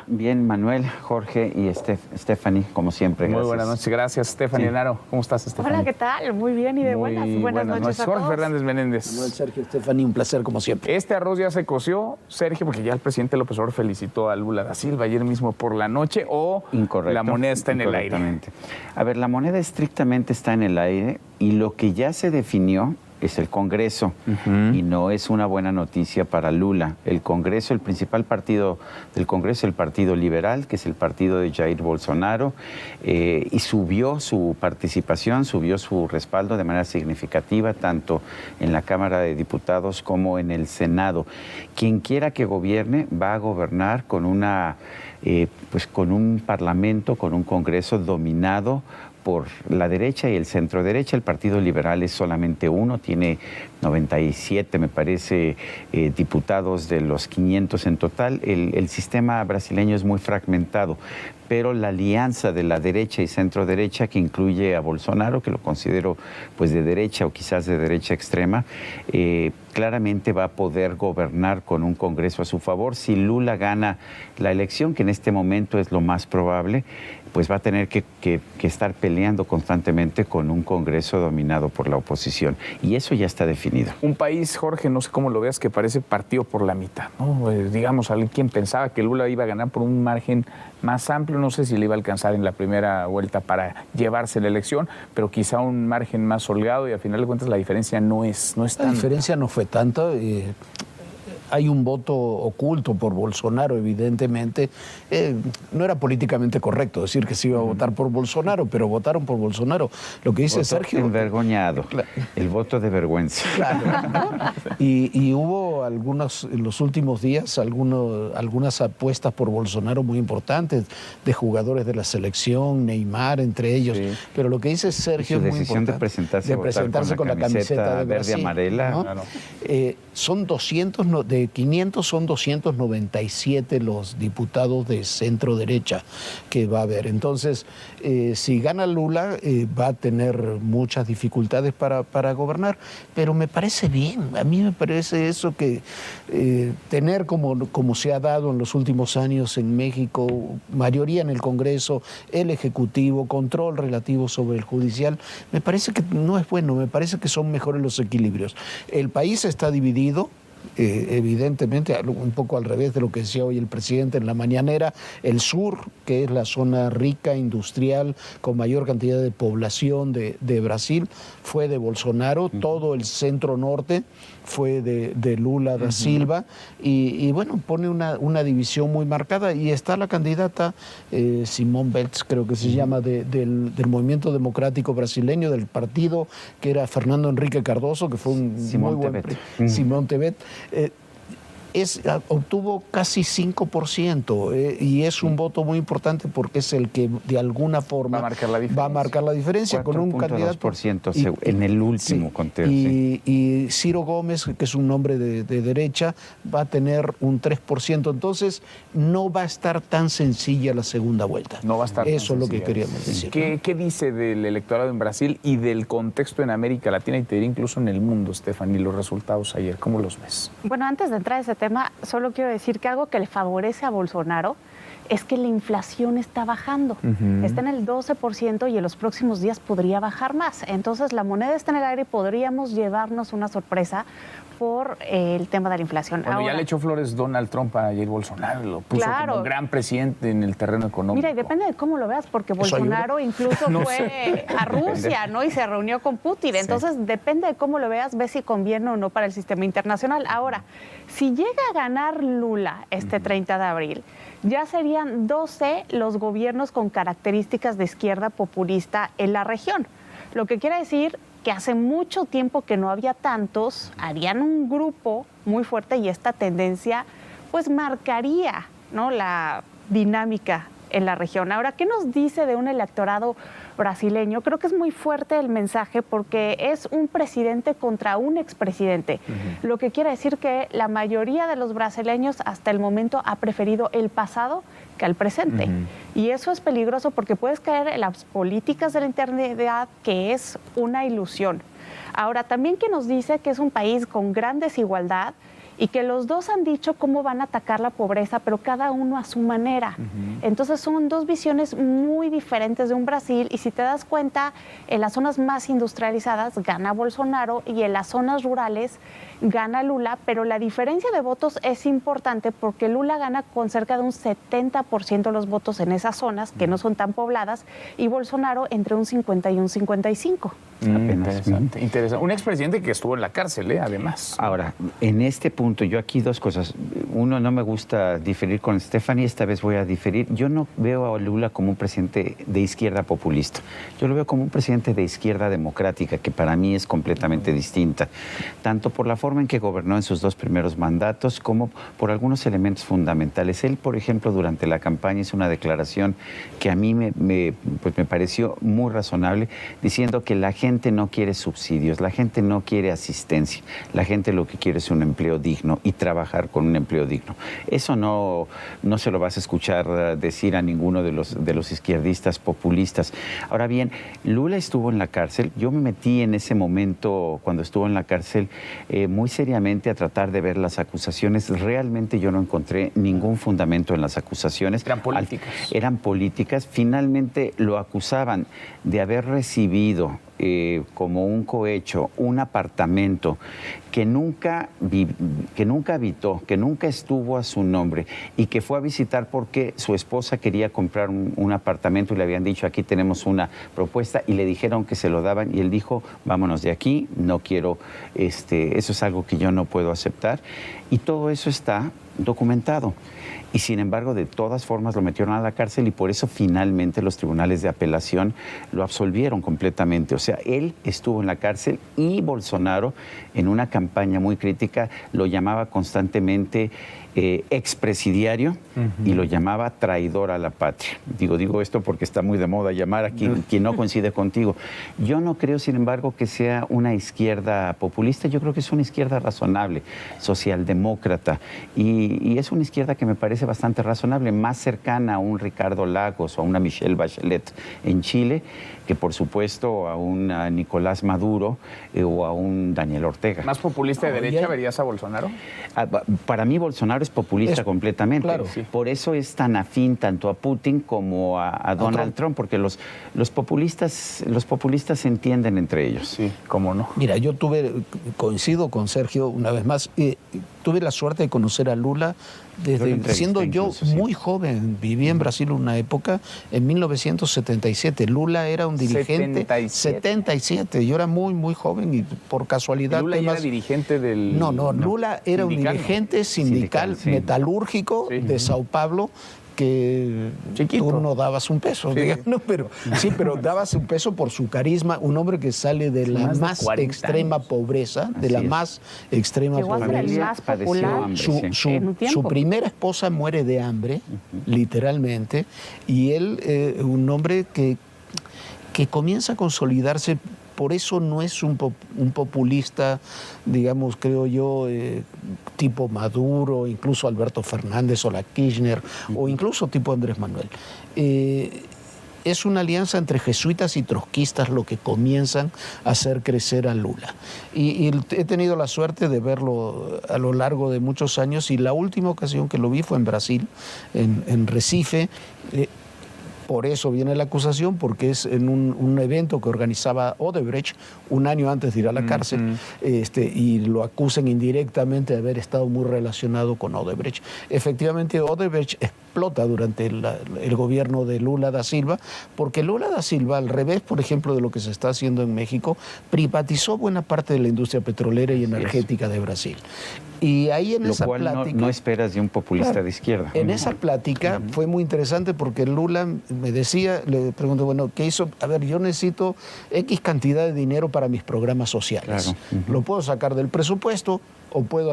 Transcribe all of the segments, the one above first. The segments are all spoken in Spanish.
Bien, Manuel, Jorge y Stephanie, como siempre. Muy Gracias. buenas noches, gracias, Stephanie Enaro. ¿Cómo estás, Stephanie? Hola, ¿qué tal? Muy bien y de buenas noches a todos. Jorge Fernández Menéndez. Manuel, Sergio, Stephanie, un placer como siempre. Este arroz ya se coció, Sergio, porque ya el presidente López Obrador felicitó a Lula da Silva ayer mismo por la noche, o Incorrecto, la moneda está en el aire. A ver, la moneda estrictamente está en el aire y lo que ya se definió es el Congreso, y no es una buena noticia para Lula. El Congreso, el principal partido del Congreso, el Partido Liberal, que es el partido de Jair Bolsonaro, y subió su participación, subió su respaldo de manera significativa, tanto en la Cámara de Diputados como en el Senado. Quien quiera que gobierne, va a gobernar con con un parlamento, con un Congreso dominado por la derecha y el centro derecha. El Partido Liberal es solamente uno, tiene 97, me parece, diputados de los 500 en total. El sistema brasileño es muy fragmentado, pero la alianza de la derecha y centro derecha, que incluye a Bolsonaro, que lo considero pues de derecha o quizás de derecha extrema, claramente va a poder gobernar con un Congreso a su favor. Si Lula gana la elección, que en este momento es lo más probable, pues va a tener que estar peleando constantemente con un Congreso dominado por la oposición. Y eso ya está definido. Un país, Jorge, no sé cómo lo veas, que parece partido por la mitad, ¿no? Digamos, alguien pensaba que Lula iba a ganar por un margen más amplio, no sé si le iba a alcanzar en la primera vuelta para llevarse la elección, pero quizá un margen más holgado, y al final de cuentas la diferencia no es tanta. La diferencia no fue tanta. Hay un voto oculto por Bolsonaro, evidentemente. No era políticamente correcto decir que se iba a votar por Bolsonaro, pero votaron por Bolsonaro. Lo que dice Sergio... Envergoñado. Claro. El voto de vergüenza. Claro. Y hubo en los últimos días, algunas apuestas por Bolsonaro muy importantes, de jugadores de la selección, Neymar, entre ellos. Sí. Pero lo que dice Sergio es muy decisión importante. De presentarse con la camiseta de verde amarela. ¿no? Claro. Son 500 son 297 los diputados de centro derecha que va a haber. Entonces, si gana Lula, va a tener muchas dificultades para gobernar, pero me parece bien. A mí me parece eso que tener como se ha dado en los últimos años en México, mayoría en el Congreso, el Ejecutivo, control relativo sobre el Judicial, me parece que no es bueno, me parece que son mejores los equilibrios. El país está dividido. Evidentemente, un poco al revés de lo que decía hoy el presidente en la mañanera, el sur, que es la zona rica, industrial, con mayor cantidad de población de Brasil, fue de Bolsonaro, todo el centro norte fue de Lula da Silva, y bueno, pone una división muy marcada, y está la candidata Simone Belz, creo que se llama, del Movimiento Democrático Brasileño, del partido, que era Fernando Henrique Cardoso, que fue un Simón muy buen... Tebet. Simón Tebet. Obtuvo casi 5%, y es un voto muy importante porque es el que de alguna forma va a marcar la diferencia con un candidato 4.2% en el último conteo. Y Ciro Gómez, que es un hombre de derecha, va a tener un 3%. Entonces no va a estar tan sencilla la segunda vuelta. No va a estar Eso tan es lo que sencilla. queríamos decir. ¿Qué dice del electorado en Brasil y del contexto en América Latina, y te diría incluso en el mundo, Stephanie, los resultados ayer? ¿Cómo los ves? Bueno, antes de entrar a ese tema, solo quiero decir que algo que le favorece a Bolsonaro es que la inflación está bajando. Está en el 12% y en los próximos días podría bajar más. Entonces, la moneda está en el aire y podríamos llevarnos una sorpresa por el tema de la inflación. Bueno, ahora, ya le echó flores Donald Trump a Jair Bolsonaro, lo puso como un gran presidente en el terreno económico. Mira, y depende de cómo lo veas, porque Bolsonaro incluso fue a Rusia, ¿no? Y se reunió con Putin. Entonces, depende de cómo lo veas, ves si conviene o no para el sistema internacional. Ahora, si llega a ganar Lula este 30 de abril, ya serían 12 los gobiernos con características de izquierda populista en la región. Lo que quiere decir que hace mucho tiempo que no había tantos, harían un grupo muy fuerte, y esta tendencia pues marcaría, ¿no?, la dinámica en la región. Ahora, ¿qué nos dice de un electorado brasileño? Creo que es muy fuerte el mensaje porque es un presidente contra un expresidente, lo que quiere decir que la mayoría de los brasileños hasta el momento ha preferido el pasado que al presente. Y eso es peligroso porque puedes caer en las políticas de la eternidad, que es una ilusión. Ahora, también que nos dice que es un país con gran desigualdad y que los dos han dicho cómo van a atacar la pobreza, pero cada uno a su manera. Entonces son dos visiones muy diferentes de un Brasil, y si te das cuenta, en las zonas más industrializadas gana Bolsonaro y en las zonas rurales gana Lula, pero la diferencia de votos es importante porque Lula gana con cerca de un 70% de los votos en esas zonas que no son tan pobladas, y Bolsonaro entre un 50 y un 55. Interesante, interesante. Un expresidente que estuvo en la cárcel, además. Ahora, en este punto, yo aquí dos cosas. Uno, no me gusta diferir con Stephanie, esta vez voy a diferir. Yo no veo a Lula como un presidente de izquierda populista. Yo lo veo como un presidente de izquierda democrática, que para mí es completamente distinta, tanto por la forma en que gobernó en sus dos primeros mandatos, como por algunos elementos fundamentales. Él, por ejemplo, durante la campaña hizo una declaración que a mí me pareció muy razonable, diciendo que la gente no quiere subsidios, la gente no quiere asistencia, la gente lo que quiere es un empleo digno y trabajar con un empleo digno. Eso no se lo vas a escuchar decir a ninguno de los izquierdistas populistas. Ahora bien, Lula estuvo en la cárcel. Yo me metí en ese momento, cuando estuvo en la cárcel, muy seriamente a tratar de ver las acusaciones. Realmente yo no encontré ningún fundamento en las acusaciones. Eran políticas. Eran políticas. Finalmente lo acusaban de haber recibido como un cohecho un apartamento que nunca habitó, que nunca estuvo a su nombre, y que fue a visitar porque su esposa quería comprar un apartamento y le habían dicho: aquí tenemos una propuesta, y le dijeron que se lo daban, y él dijo: vámonos de aquí, no quiero, eso es algo que yo no puedo aceptar. Y todo eso está documentado. Y sin embargo, de todas formas lo metieron a la cárcel, y por eso finalmente los tribunales de apelación lo absolvieron completamente. O sea, él estuvo en la cárcel, y Bolsonaro, en una campaña muy crítica, lo llamaba constantemente expresidiario, y lo llamaba traidor a la patria. Digo esto porque está muy de moda llamar a quien no coincide contigo. Yo no creo, sin embargo, que sea una izquierda populista. Yo creo que es una izquierda razonable, socialdemócrata, y es una izquierda que me parece bastante razonable, más cercana a un Ricardo Lagos o a una Michelle Bachelet en Chile, que por supuesto a un Nicolás Maduro o a un Daniel Ortega. ¿Más populista de derecha verías a Bolsonaro? Para mí Bolsonaro es populista completamente. Claro. Sí. Por eso es tan afín tanto a Putin como a Donald Trump, porque los populistas se entienden entre ellos. Sí, cómo no. Mira, yo coincido con Sergio una vez más, tuve la suerte de conocer a Lula desde siendo yo muy joven. Viví en Brasil una época, en 1977. Lula era un dirigente. 77. Yo era muy, muy joven, y por casualidad. ¿Lula ya era dirigente del...? No, Lula era un dirigente sindical metalúrgico de Sao Paulo, que chiquito. Tú no dabas un peso, digamos, pero dabas un peso por su carisma, un hombre que sale de la más extrema pobreza, de la más extrema pobreza. El más popular. Su primera esposa muere de hambre, literalmente, y él, un hombre que comienza a consolidarse. Por eso no es un populista, digamos, creo yo, tipo Maduro, incluso Alberto Fernández o la Kirchner, o incluso tipo Andrés Manuel. Es una alianza entre jesuitas y trotskistas lo que comienzan a hacer crecer a Lula. Y he tenido la suerte de verlo a lo largo de muchos años, y la última ocasión que lo vi fue en Brasil, en Recife. Por eso viene la acusación, porque es en un evento que organizaba Odebrecht un año antes de ir a la cárcel, y lo acusan indirectamente de haber estado muy relacionado con Odebrecht. Efectivamente, Odebrecht explota durante el gobierno de Lula da Silva, porque Lula da Silva, al revés, por ejemplo, de lo que se está haciendo en México, privatizó buena parte de la industria petrolera y energética de Brasil. Y ahí en esa plática... No esperas de un populista de izquierda. En esa plática fue muy interesante, porque Lula me decía, le pregunto, bueno, ¿qué hizo? A ver, yo necesito X cantidad de dinero para mis programas sociales. Claro. Lo puedo sacar del presupuesto, o puedo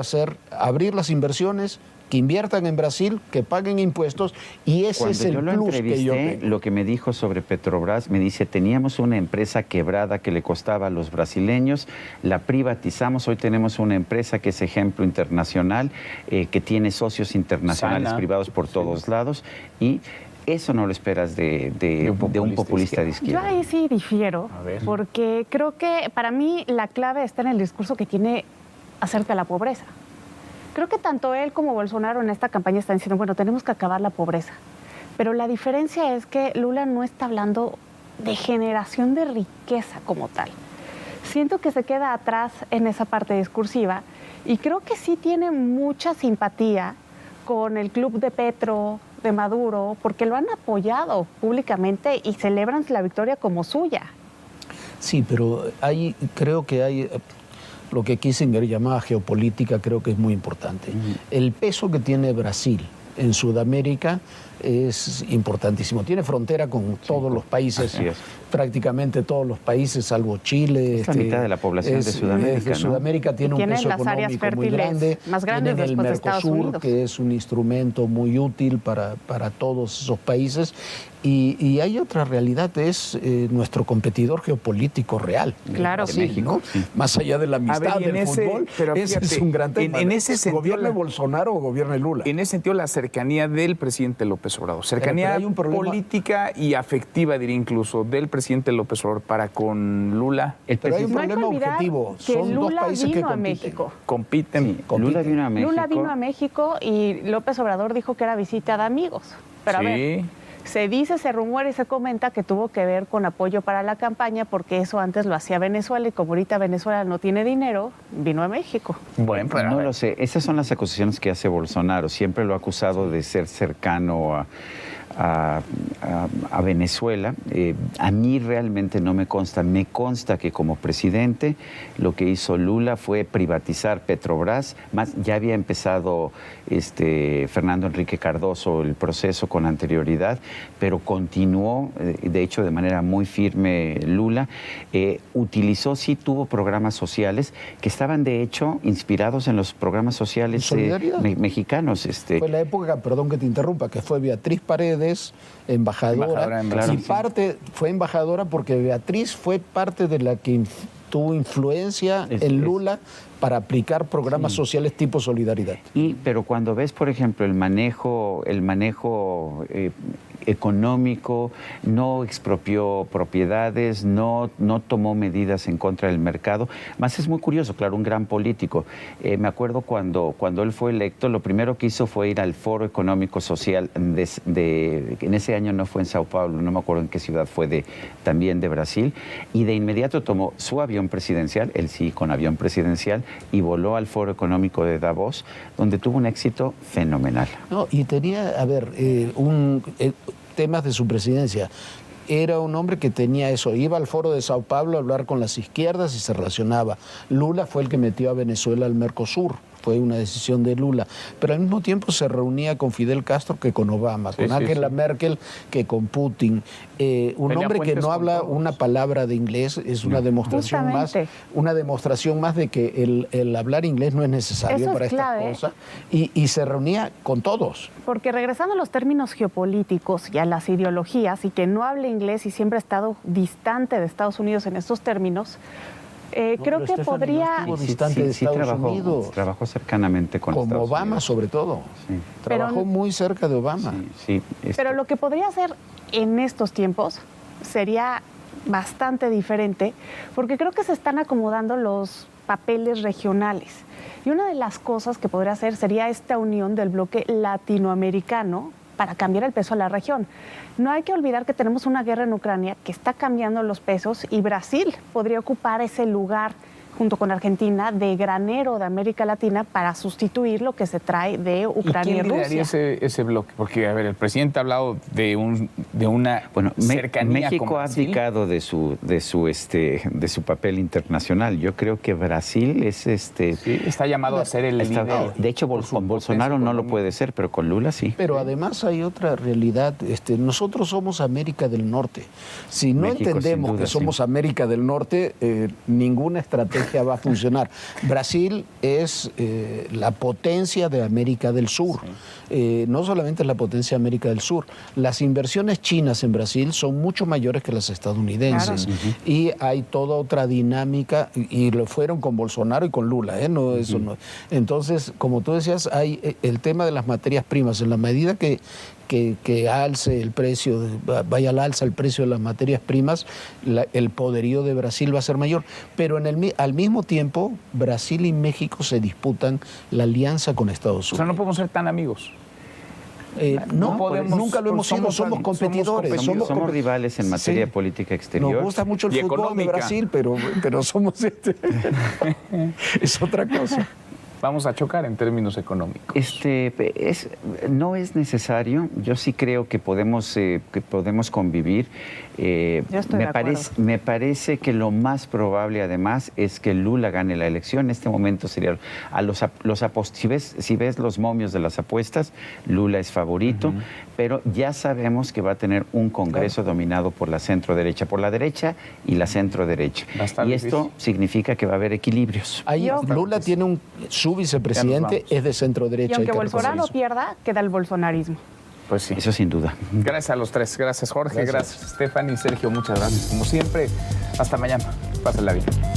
abrir las inversiones, que inviertan en Brasil, que paguen impuestos, y ese es el plus que yo tengo. Lo que me dijo sobre Petrobras, me dice: teníamos una empresa quebrada que le costaba a los brasileños, la privatizamos, hoy tenemos una empresa que es ejemplo internacional, que tiene socios internacionales privados por todos lados, y eso no lo esperas de un populista de izquierda. Yo ahí sí difiero, porque creo que para mí la clave está en el discurso que tiene acerca de la pobreza. Creo que tanto él como Bolsonaro en esta campaña están diciendo, bueno, tenemos que acabar la pobreza. Pero la diferencia es que Lula no está hablando de generación de riqueza como tal. Siento que se queda atrás en esa parte discursiva y creo que sí tiene mucha simpatía con el club de Petro, de Maduro, porque lo han apoyado públicamente y celebran la victoria como suya. Sí, pero creo que hay lo que Kissinger llamaba geopolítica, creo que es muy importante. El peso que tiene Brasil en Sudamérica es importantísimo. Tiene frontera con todos los países, prácticamente todos los países, salvo Chile. Es la mitad de la población de Sudamérica. Sudamérica tiene un peso económico muy grande. Más grandes Tienen el Mercosur, que es un instrumento muy útil para todos esos países. Y hay otra realidad, es nuestro competidor geopolítico real. Claro, sí, México, ¿no? Más allá de la amistad del fútbol, pero ese fíjate, es un gran tema. En ese sentido, ¿gobierne Bolsonaro o gobierne Lula? En ese sentido, la cercanía del presidente López Obrador, cercanía pero hay un problema política y afectiva, diría incluso, del presidente López Obrador para con Lula. Pero hay un problema objetivo. Son dos países que compiten. Compiten. Lula vino a México. Lula vino a México y López Obrador dijo que era visita de amigos. Pero a ver, se dice, se rumora y se comenta que tuvo que ver con apoyo para la campaña porque eso antes lo hacía Venezuela y como ahorita Venezuela no tiene dinero, vino a México. Bueno, pues no lo sé. Esas son las acusaciones que hace Bolsonaro. Siempre lo ha acusado de ser cercano a Venezuela. A mí realmente no me consta. Me consta que como presidente lo que hizo Lula fue privatizar Petrobras. Más ya había empezado Fernando Enrique Cardoso el proceso con anterioridad, pero continuó, de hecho, de manera muy firme Lula. Utilizó, sí tuvo programas sociales que estaban de hecho inspirados en los programas sociales mexicanos. Fue la época, perdón que te interrumpa, que fue Beatriz Paredes, embajadora y fue embajadora porque Beatriz fue parte de la que tuvo influencia en Lula para aplicar programas sociales tipo solidaridad. Pero cuando ves, por ejemplo, el manejo económico, no expropió propiedades, no tomó medidas en contra del mercado. Más es muy curioso, claro, un gran político. Me acuerdo cuando él fue electo, lo primero que hizo fue ir al Foro Económico Social en ese año no fue en Sao Paulo, no me acuerdo en qué ciudad fue, también de Brasil, y de inmediato tomó su avión presidencial, él sí con avión presidencial, y voló al Foro Económico de Davos, donde tuvo un éxito fenomenal. No, y tenía, temas de su presidencia. Era un hombre que tenía eso, iba al Foro de Sao Paulo a hablar con las izquierdas y se relacionaba. Lula fue el que metió a Venezuela al Mercosur, fue una decisión de Lula, pero al mismo tiempo se reunía con Fidel Castro que con Obama, con Angela Merkel que con Putin. Un hombre que no habla una palabra de inglés es una demostración más de que el hablar inglés no es necesario para estas cosas, y se reunía con todos. Porque regresando a los términos geopolíticos y a las ideologías, y que no hable inglés y siempre ha estado distante de Estados Unidos en estos términos, creo que podría... Trabajó cercanamente con Estados Unidos. Obama, sobre todo. Sí. Trabajó muy cerca de Obama. Pero lo que podría hacer en estos tiempos sería bastante diferente, porque creo que se están acomodando los papeles regionales. Y una de las cosas que podría hacer sería esta unión del bloque latinoamericano para cambiar el peso a la región. No hay que olvidar que tenemos una guerra en Ucrania que está cambiando los pesos y Brasil podría ocupar ese lugar junto con Argentina de granero de América Latina para sustituir lo que se trae de Ucrania y Rusia. ¿Quién lideraría ese bloque? Porque, a ver, el presidente ha hablado de una cercanía México ha abdicado de su papel internacional. Yo creo que Brasil es está llamado a ser el líder. De hecho, con Bolsonaro no lo puede ser, pero con Lula sí. Pero además hay otra realidad. Nosotros somos América del Norte. Si no México, entendemos que somos América del Norte, ninguna estrategia va a funcionar. Brasil es la potencia de América del Sur. No solamente es la potencia de América del Sur. Las inversiones chinas en Brasil son mucho mayores que las estadounidenses. Claro. Y hay toda otra dinámica, y lo fueron con Bolsonaro y con Lula. Eso no. Entonces, como tú decías, hay el tema de las materias primas. En la medida que que alce el precio, vaya al alza el precio de las materias primas, el poderío de Brasil va a ser mayor. Pero al mismo tiempo, Brasil y México se disputan la alianza con Estados Unidos. O sea, no podemos ser tan amigos. No podemos, nunca lo hemos sido, somos competidores. Somos rivales en materia de política exterior. Nos gusta mucho el fútbol económica de Brasil, pero somos es otra cosa. Vamos a chocar en términos económicos. No es necesario. Yo sí creo que podemos convivir. Me parece que lo más probable, además, es que Lula gane la elección. En este momento sería si ves los momios de las apuestas, Lula es favorito, pero ya sabemos que va a tener un Congreso dominado por la centro-derecha, por la derecha y la centro-derecha. Y esto significa que va a haber equilibrios. Ahí Lula tiene su vicepresidente es de centro-derecha. Y aunque Bolsonaro pierda, queda el bolsonarismo. Pues sí. Eso sin duda. Gracias a los tres. Gracias, Jorge. Gracias Stephanie, Sergio. Muchas gracias. Como siempre, hasta mañana. Pásenla bien.